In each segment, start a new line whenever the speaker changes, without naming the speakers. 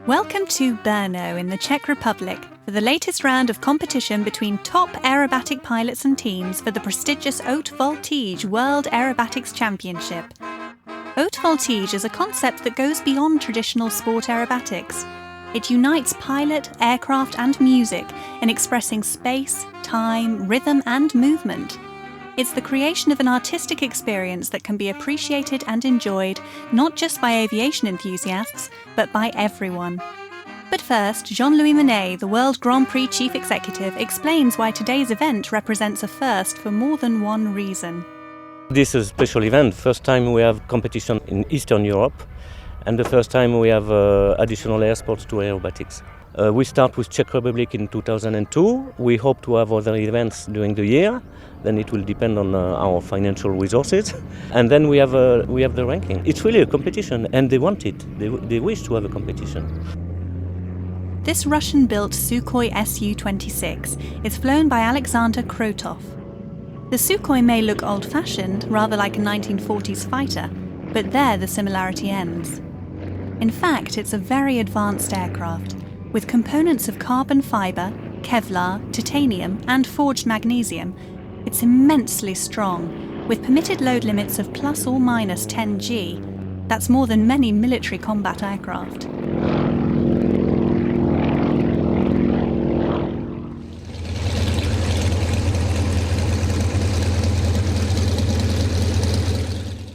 Welcome to Brno in the Czech Republic for the latest round of competition between top aerobatic pilots and teams for the prestigious Haute Voltige World Aerobatics Championship. Haute Voltige is a concept that goes beyond traditional sport aerobatics. It unites pilot, aircraft and music in expressing space, time, rhythm and movement. It's the creation of an artistic experience that can be appreciated and enjoyed not just by aviation enthusiasts, but by everyone. But first, Jean-Louis Monet, the World Grand Prix Chief Executive, explains why today's event represents a first for more than one reason.
This is a special event. First time we have competition in Eastern Europe, and the first time we have additional air sports to aerobatics. We start with Czech Republic in 2002. We hope to have other events during the year. Then it will depend on our financial resources. And then we have the ranking. It's really a competition, and they want it. They wish to have a competition.
This Russian-built Sukhoi Su-26 is flown by Alexander Krotov. The Sukhoi may look old-fashioned, rather like a 1940s fighter, but there the similarity ends. In fact, it's a very advanced aircraft, with components of carbon fibre, Kevlar, titanium and forged magnesium. It's immensely strong, with permitted load limits of plus or minus 10 G. That's more than many military combat aircraft.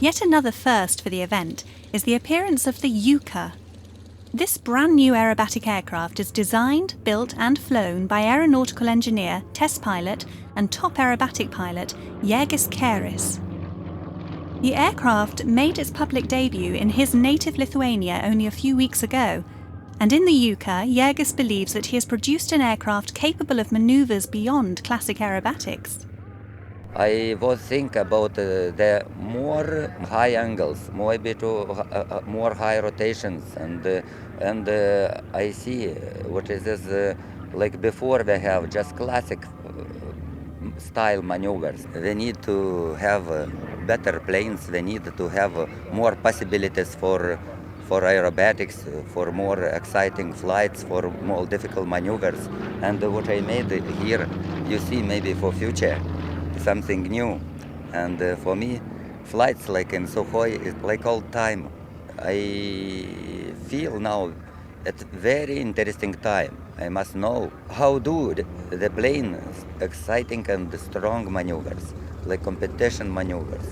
Yet another first for the event is the appearance of the Yuka. This brand new aerobatic aircraft is designed, built and flown by aeronautical engineer, test pilot and top aerobatic pilot Jurgis Kēris. The aircraft made its public debut in his native Lithuania only a few weeks ago, and in the Yuka, Jurgis believes that he has produced an aircraft capable of manoeuvres beyond classic aerobatics.
I was thinking about the more high angles, maybe to more high rotations, and I see what is this like before we have just classic style maneuvers. We need to have better planes. We need to have more possibilities for aerobatics, for more exciting flights, for more difficult maneuvers. And what I made here, you see, maybe for future. Something new, and for me, flights like in Sukhoi is like old time. I feel now at very interesting time. I must know how do the plane exciting and strong maneuvers, like competition maneuvers,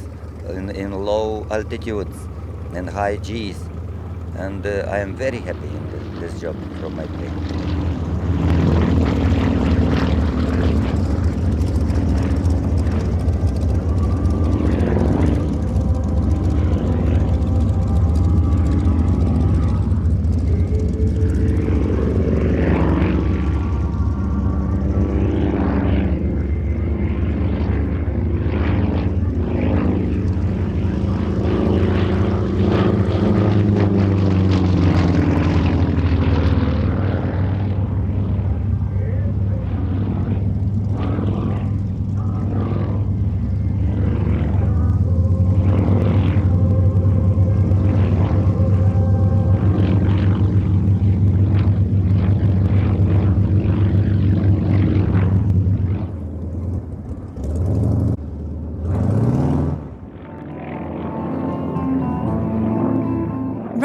in low altitudes and high Gs, and I am very happy in this job from my plane.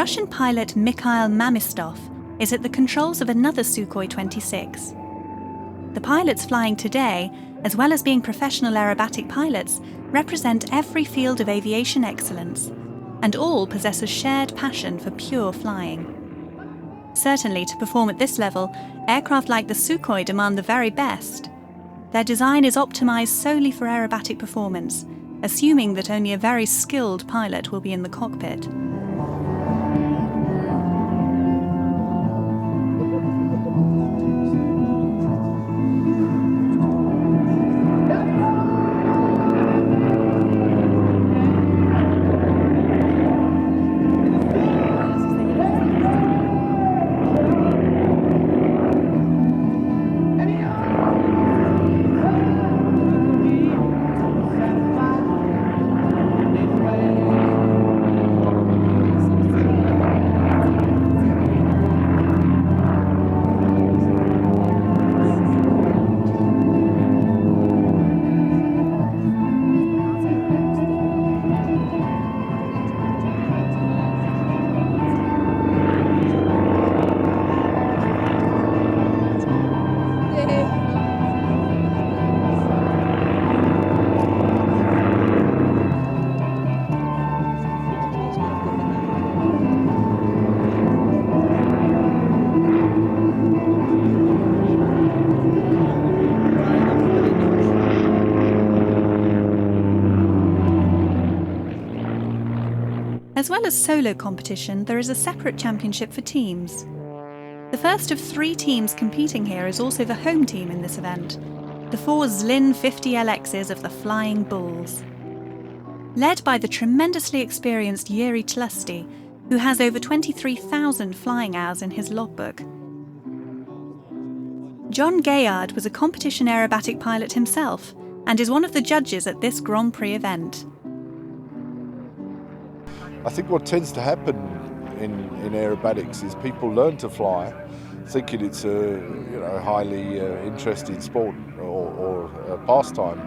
Russian pilot Mikhail Mamistov is at the controls of another Sukhoi 26. The pilots flying today, as well as being professional aerobatic pilots, represent every field of aviation excellence, and all possess a shared passion for pure flying. Certainly, to perform at this level, aircraft like the Sukhoi demand the very best. Their design is optimized solely for aerobatic performance, assuming that only a very skilled pilot will be in the cockpit. As well as solo competition, there is a separate championship for teams. The first of 3 teams competing here is also the home team in this event, the 4 Zlin 50LXs of the Flying Bulls. Led by the tremendously experienced Yuri Tlusty, who has over 23,000 flying hours in his logbook. John Gayard was a competition aerobatic pilot himself and is one of the judges at this Grand Prix event.
I think what tends to happen in aerobatics is people learn to fly, thinking it's a highly interesting sport or a pastime,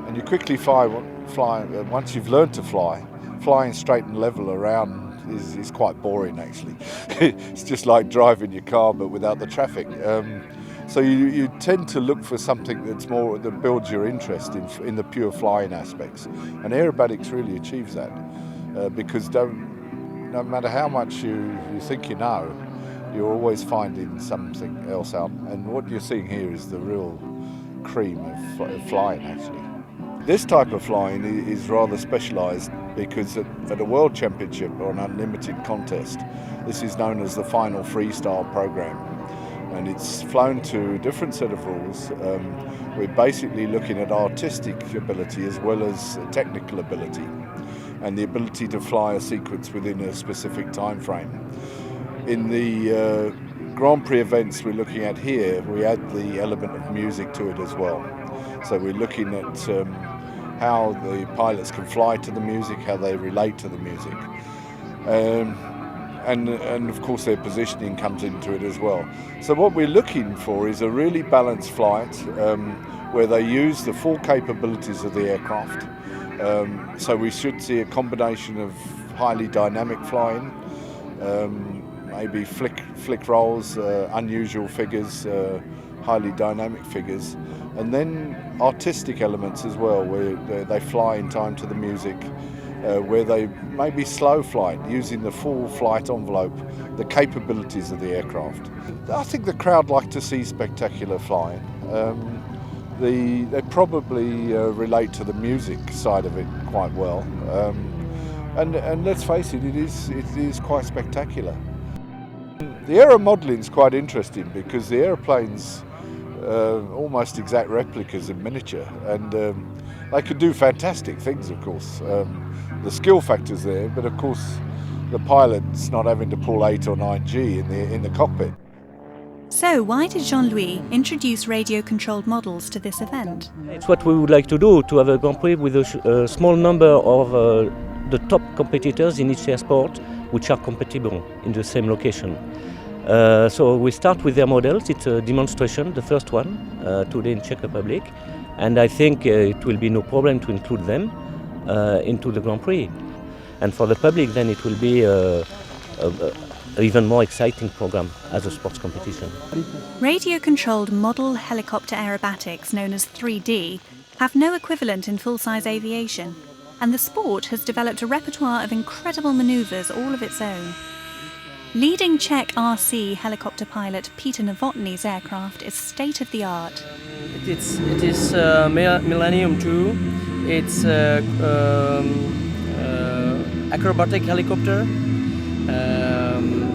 and you quickly fly. Once you've learned to fly, flying straight and level around is quite boring actually. It's just like driving your car but without the traffic. So you tend to look for something that builds your interest in the pure flying aspects, and aerobatics really achieves that. Because no matter how much you think you know, you're always finding something else out. And what you're seeing here is the real cream of flying, actually. This type of flying is rather specialised because at a World Championship or an unlimited contest, this is known as the final freestyle program. And it's flown to a different set of rules. We're basically looking at artistic ability as well as technical ability, and the ability to fly a sequence within a specific time frame. In the Grand Prix events we're looking at here, we add the element of music to it as well. So we're looking at how the pilots can fly to the music, how they relate to the music. And of course their positioning comes into it as well. So what we're looking for is a really balanced flight where they use the full capabilities of the aircraft. So we should see a combination of highly dynamic flying, maybe flick rolls, unusual figures, highly dynamic figures, and then artistic elements as well, where they fly in time to the music, where they maybe slow flight, using the full flight envelope, the capabilities of the aircraft. I think the crowd like to see spectacular flying. They probably relate to the music side of it quite well, and let's face it, it is quite spectacular. The aero modelling is quite interesting because the aeroplanes almost exact replicas in miniature, and they can do fantastic things. Of course, the skill factor's there, but of course the pilot's not having to pull 8 or 9G in the cockpit.
So why did Jean-Louis introduce radio-controlled models to this event?
It's what we would like to do, to have a Grand Prix with a small number of the top competitors in each air sport, which are compatible in the same location. So we start with their models. It's a demonstration, the first one, today in Czech Republic, and I think it will be no problem to include them into the Grand Prix. And for the public, then it will be even more exciting program as a sports competition.
Radio-controlled model helicopter aerobatics, known as 3D, have no equivalent in full-size aviation, and the sport has developed a repertoire of incredible manoeuvres all of its own. Leading Czech RC helicopter pilot Peter Novotny's aircraft is state-of-the-art.
It is Millennium 2. It's acrobatic helicopter.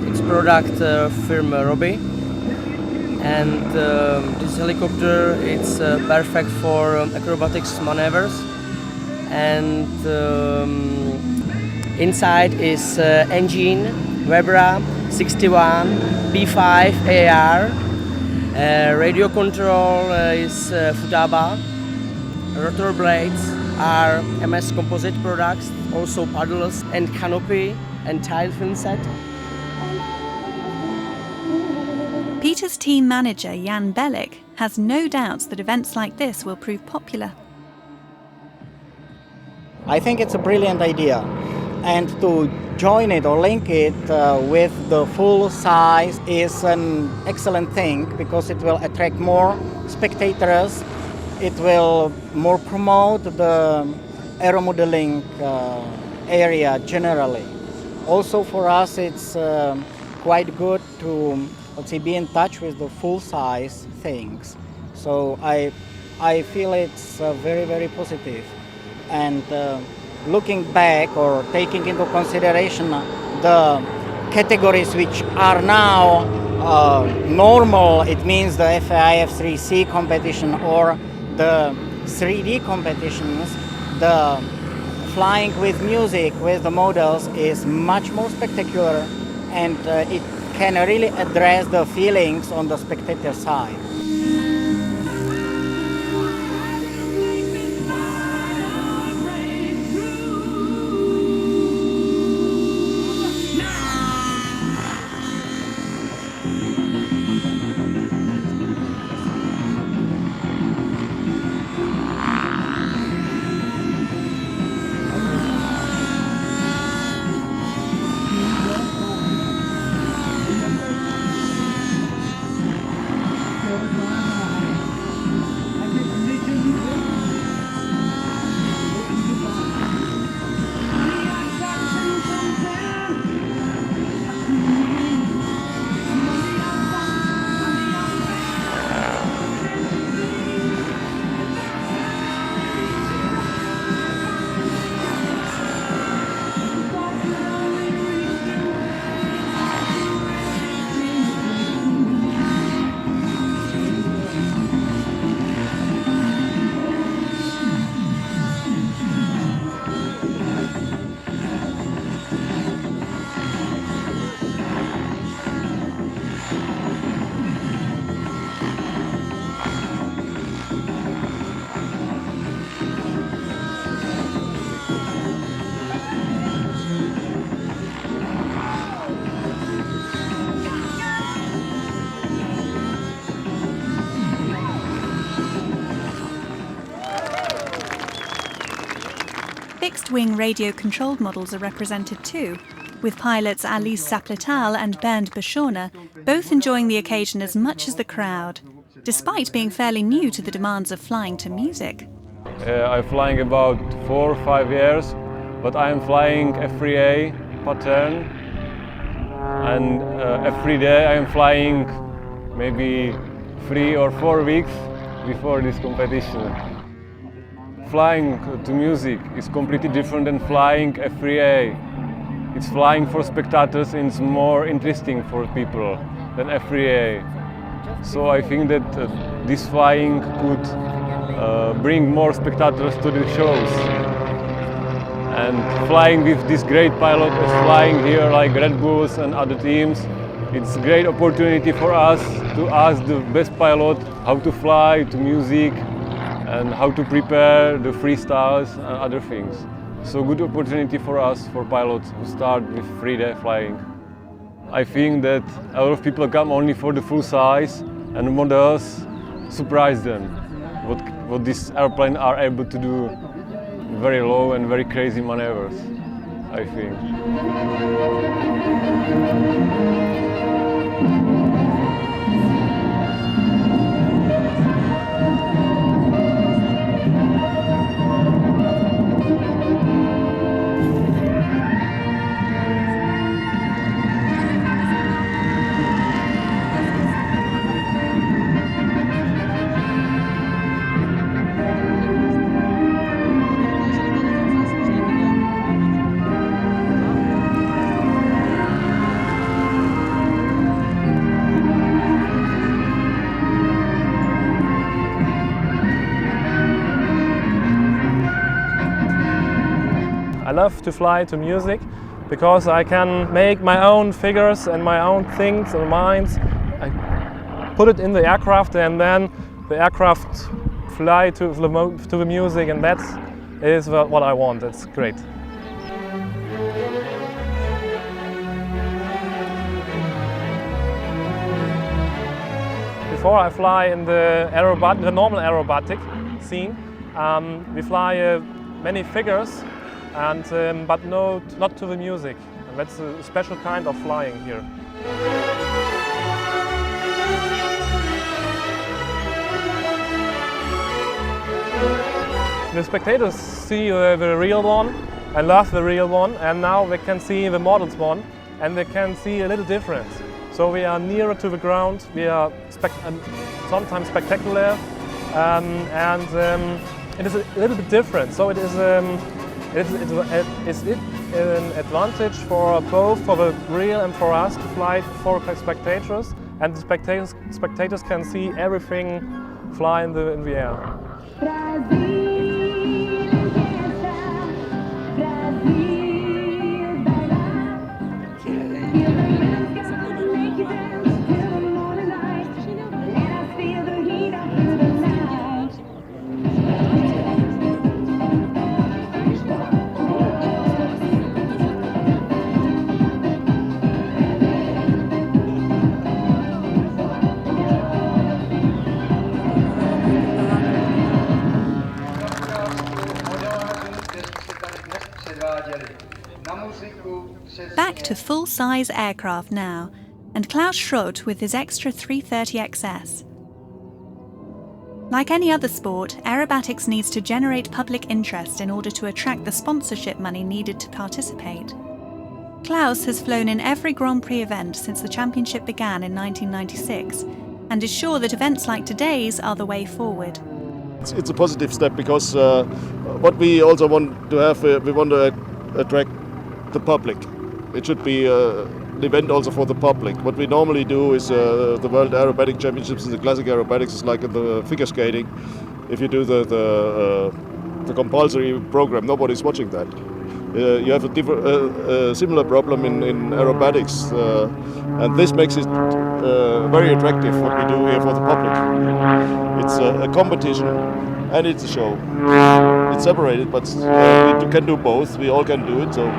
It's product firm Robbie, and this helicopter it's perfect for acrobatics maneuvers. And inside is engine Vebra 61 P5 AR. Radio control is Futaba. Rotor blades are MS composite products, also paddles and canopy and tile film set.
Peter's team manager Jan Belik has no doubts that events like this will prove popular.
I think it's a brilliant idea, and to join it or link it with the full size is an excellent thing, because it will attract more spectators, it will more promote the aeromodeling area generally. Also for us it's quite good to, let's say, be in touch with the full size things. So I feel it's very, very positive. And looking back or taking into consideration the categories which are now normal, it means the FAI F3C competition or the 3D competitions, the flying with music with the models is much more spectacular, and it can really address the feelings on the spectator side.
Fixed-wing radio-controlled models are represented too, with pilots Alice Sapletal and Bernd Beschorner both enjoying the occasion as much as the crowd, despite being fairly new to the demands of flying to music.
I'm flying about 4 or 5 years, but I'm flying F3A pattern, and every day I'm flying maybe 3 or 4 weeks before this competition. Flying to music is completely different than flying F3A. It's flying for spectators and it's more interesting for people than F3A. So I think that this flying could bring more spectators to the shows. And flying with this great pilot as flying here like Red Bulls and other teams, it's a great opportunity for us to ask the best pilot how to fly to music and how to prepare the freestyles and other things. So good opportunity for us, for pilots who start with 3D flying. I think that a lot of people come only for the full size, and the models surprise them what these airplanes are able to do, very low and very crazy maneuvers. I think. I love to fly to music because I can make my own figures and my own things and minds. I put it in the aircraft and then the aircraft fly to the music, and that is what I want. It's great. Before I fly in the normal aerobatic scene, we fly many figures, and but not to the music. And that's a special kind of flying here. The spectators see the real one and love the real one, and now they can see the models one, and they can see a little difference. So we are nearer to the ground, we are sometimes spectacular, and it is a little bit different. So it is an advantage for both, for the real and for us, to fly for spectators, and the spectators can see everything fly in the air.
Back to full-size aircraft now, and Klaus Schrott with his extra 330XS. Like any other sport, aerobatics needs to generate public interest in order to attract the sponsorship money needed to participate. Klaus has flown in every Grand Prix event since the championship began in 1996, and is sure that events like today's are the way forward.
It's a positive step because what we also want to have, we want to attract the public. It should be an event also for the public. What we normally do is the World Aerobatic Championships and the Classic Aerobatics is like in the figure skating. If you do the compulsory program, nobody's watching that. You have a similar problem in aerobatics, and this makes it very attractive what we do here for the public. It's a competition and it's a show. It's separated, but we can do both. We all can do it. So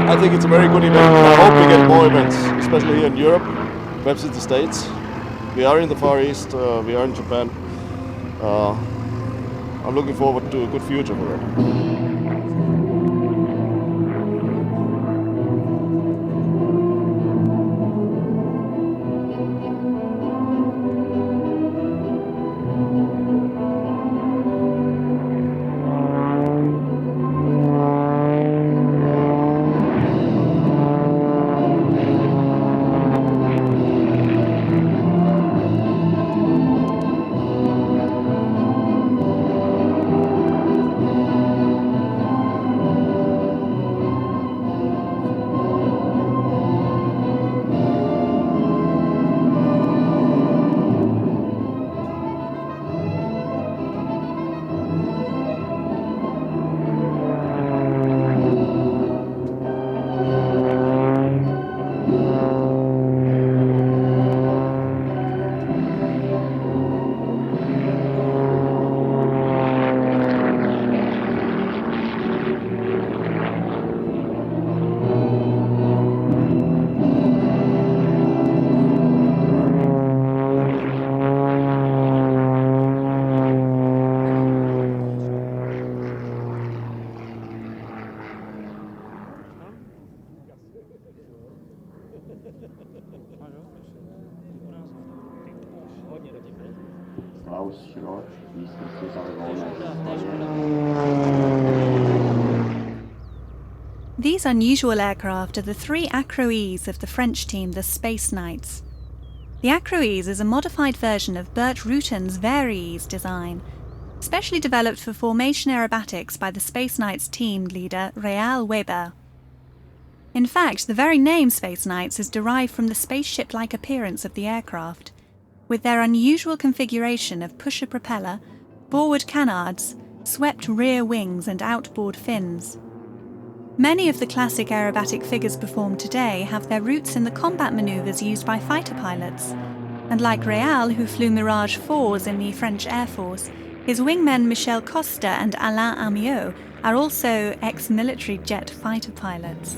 I think it's a very good event. I hope we get more events, especially here in Europe, perhaps in the States. We are in the Far East. We are in Japan. I'm looking forward to a good future for that.
These unusual aircraft are the three Acro-Es of the French team, the Space Knights. The Acro-Es is a modified version of Bert Rutan's Varies design, specially developed for formation aerobatics by the Space Knights team leader Réal Weber. In fact, the very name Space Knights is derived from the spaceship-like appearance of the aircraft, with their unusual configuration of pusher propeller, forward canards, swept rear wings and outboard fins. Many of the classic aerobatic figures performed today have their roots in the combat manoeuvres used by fighter pilots, and like Réal, who flew Mirage 4s in the French Air Force, his wingmen Michel Costa and Alain Amiot are also ex-military jet fighter pilots.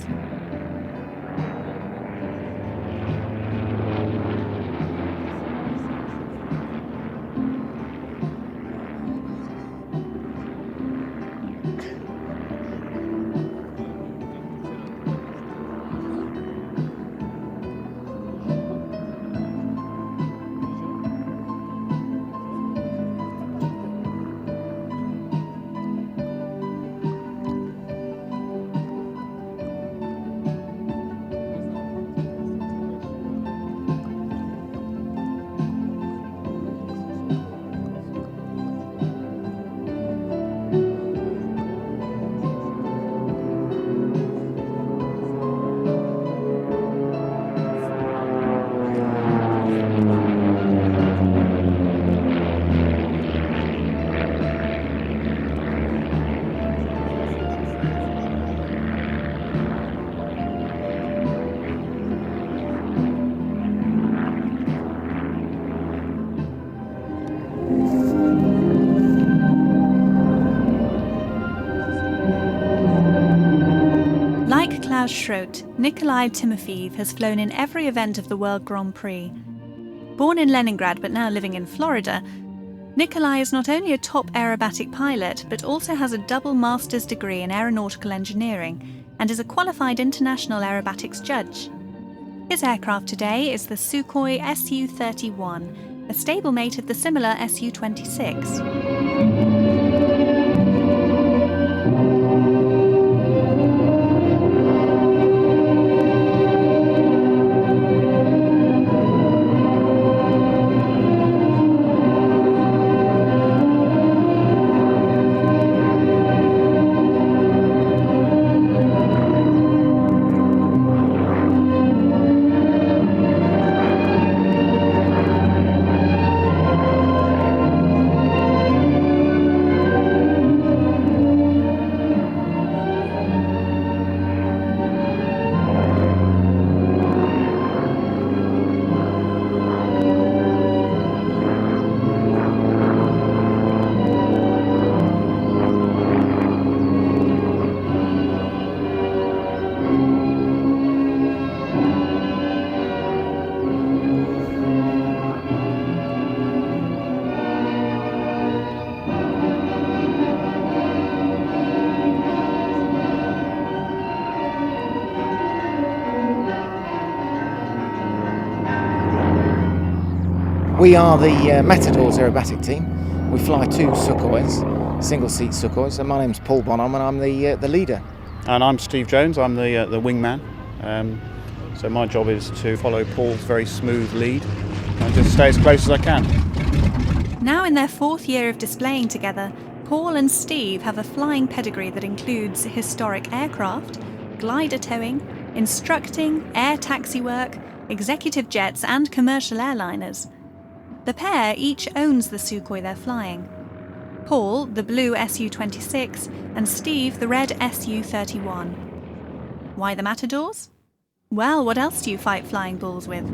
Like Klaus Schroth, Nikolai Timofeev has flown in every event of the World Grand Prix. Born in Leningrad but now living in Florida, Nikolai is not only a top aerobatic pilot but also has a double master's degree in aeronautical engineering and is a qualified international aerobatics judge. His aircraft today is the Sukhoi Su-31, a stablemate of the similar Su-26.
We are the Matadors aerobatic team. We fly two Sukhois, single-seat Sukhois, and my name's Paul Bonham and I'm the leader.
And I'm Steve Jones, I'm the wingman. So my job is to follow Paul's very smooth lead and just stay as close as I can.
Now in their fourth year of displaying together, Paul and Steve have a flying pedigree that includes historic aircraft, glider towing, instructing, air taxi work, executive jets and commercial airliners. The pair each owns the Sukhoi they're flying. Paul, the blue Su-26, and Steve, the red Su-31. Why the Matadors? Well, what else do you fight flying bulls with?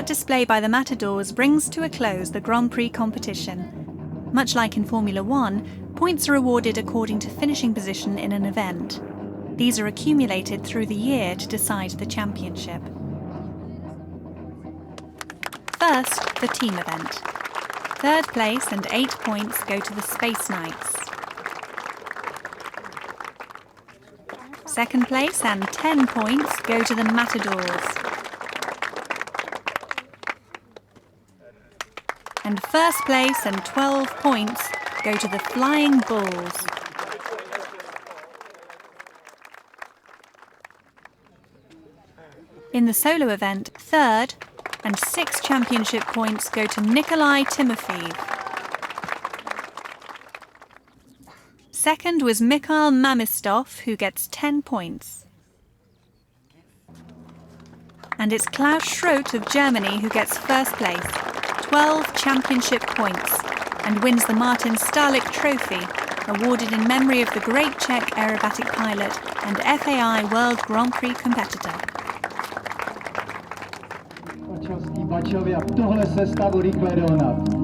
That display by the Matadors brings to a close the Grand Prix competition. Much like in Formula One, points are awarded according to finishing position in an event. These are accumulated through the year to decide the championship. First, the team event. Third place and 8 points go to the Space Knights. Second place and 10 points go to the Matadors. And first place and 12 points go to the Flying Bulls. In the solo event, third and 6 championship points go to Nikolai Timofeev. Second was Mikhail Mamistov, who gets 10 points. And it's Klaus Schroth of Germany who gets first place, 12 championship points, and wins the Martin Starlik Trophy, awarded in memory of the great Czech aerobatic pilot and FAI World Grand Prix competitor.
Bačovi a tohle se stavu rychle dohnat.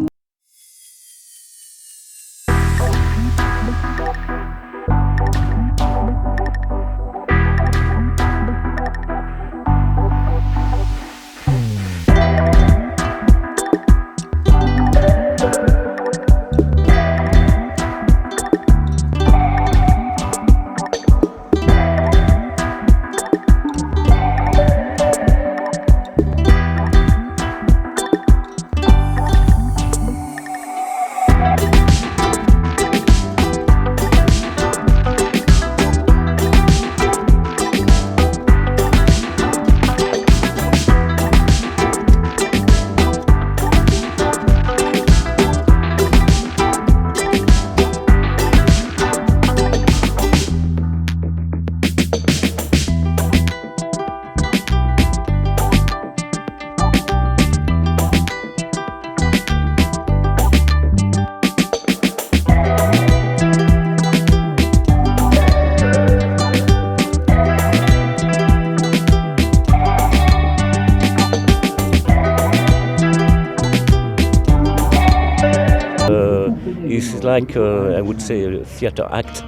It's like, I would say, a theatre act.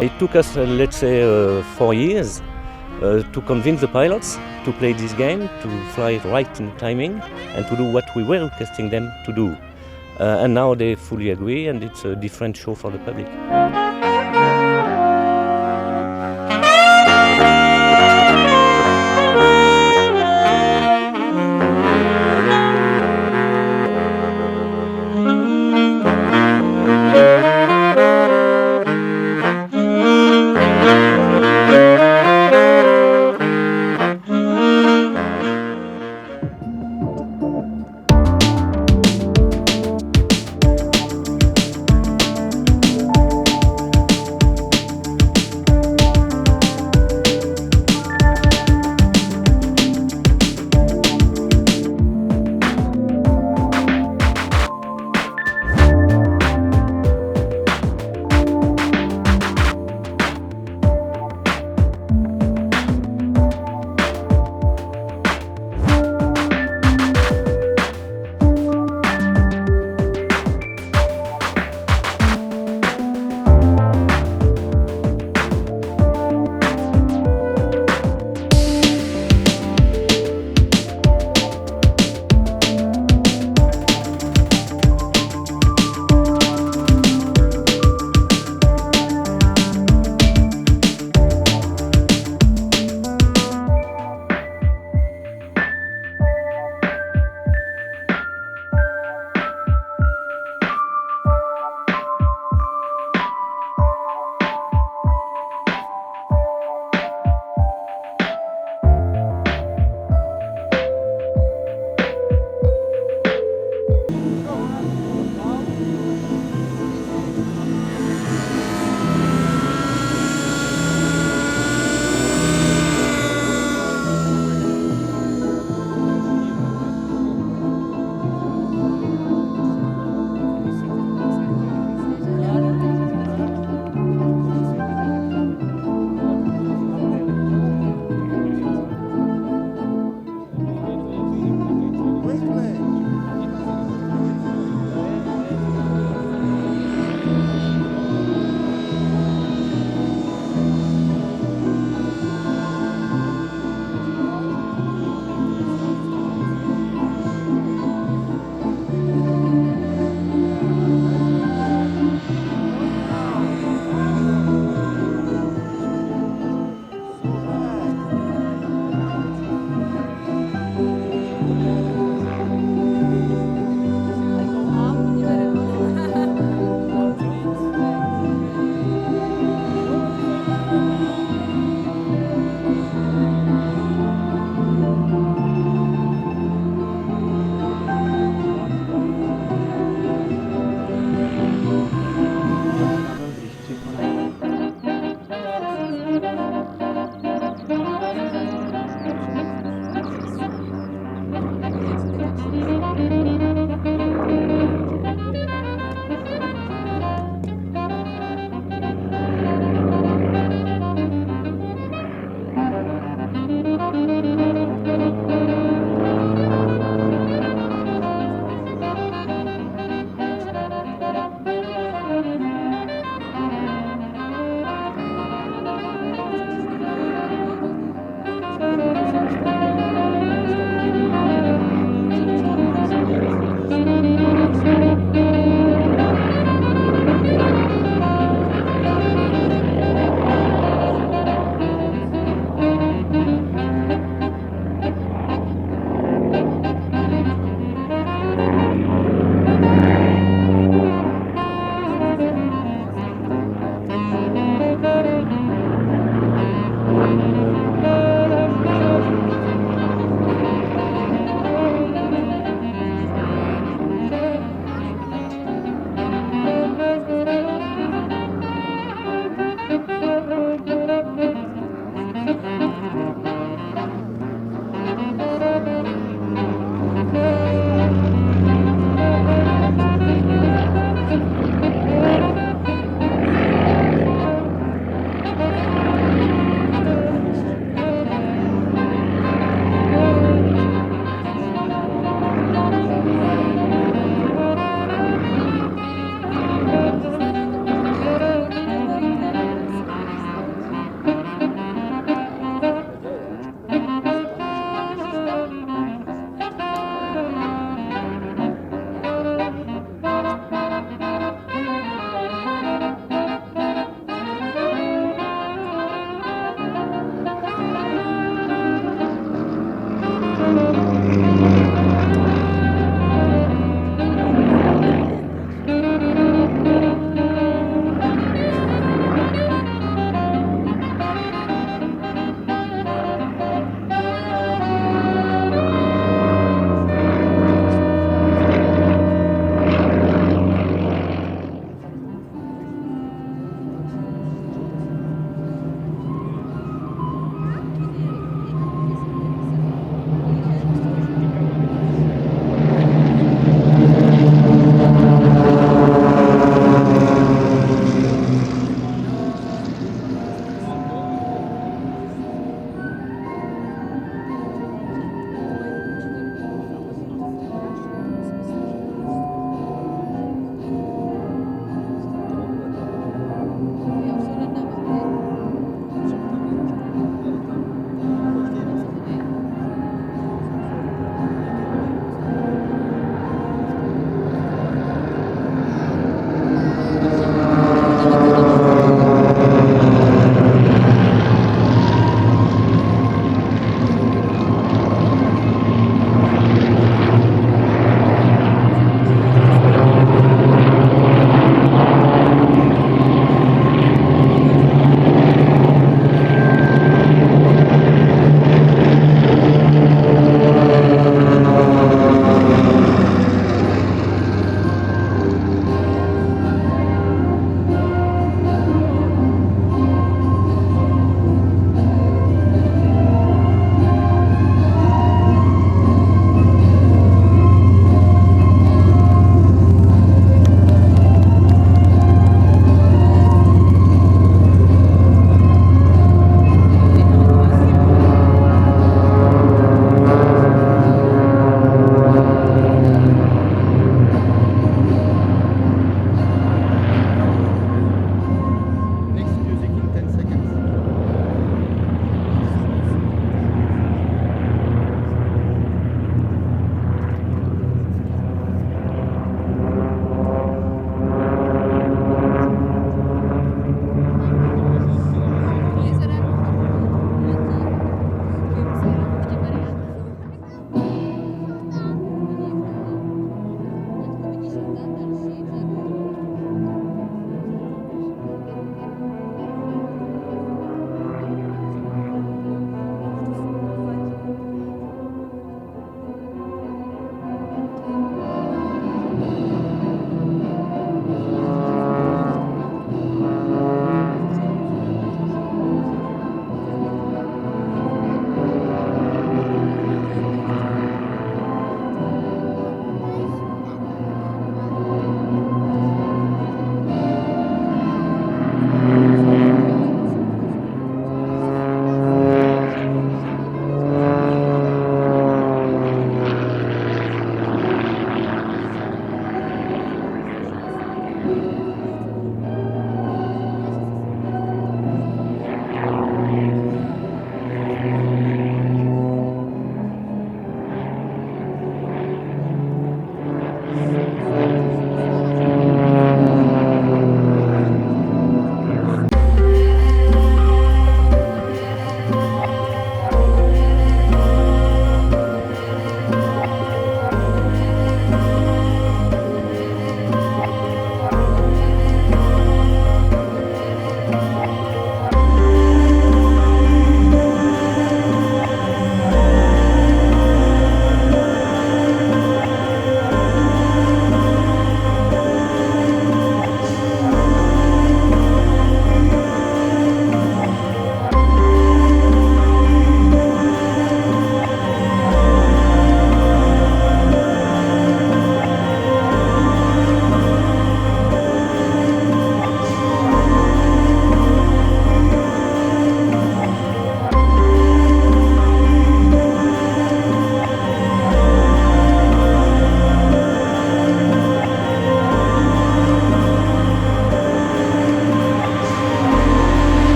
It took us, let's say, 4 years to convince the pilots to play this game, to fly right in timing, and to do what we were requesting them to do. And now they fully agree, and it's a different show for the public.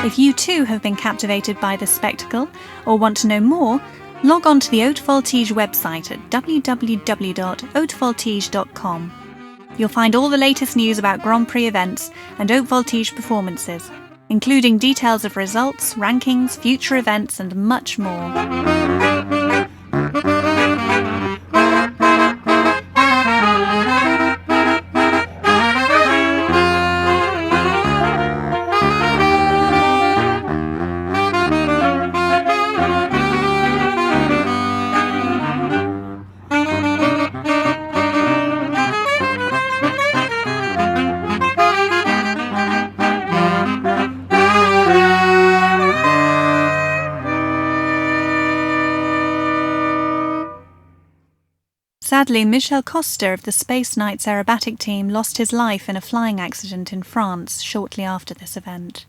If you too have been captivated by this spectacle or want to know more, log on to the Haute Voltige website at www.hautevoltige.com. You'll find all the latest news about Grand Prix events and Haute Voltige performances, including details of results, rankings, future events and much more. Sadly, Michel Costa of the Space Knights aerobatic team lost his life in a flying accident in France shortly after this event.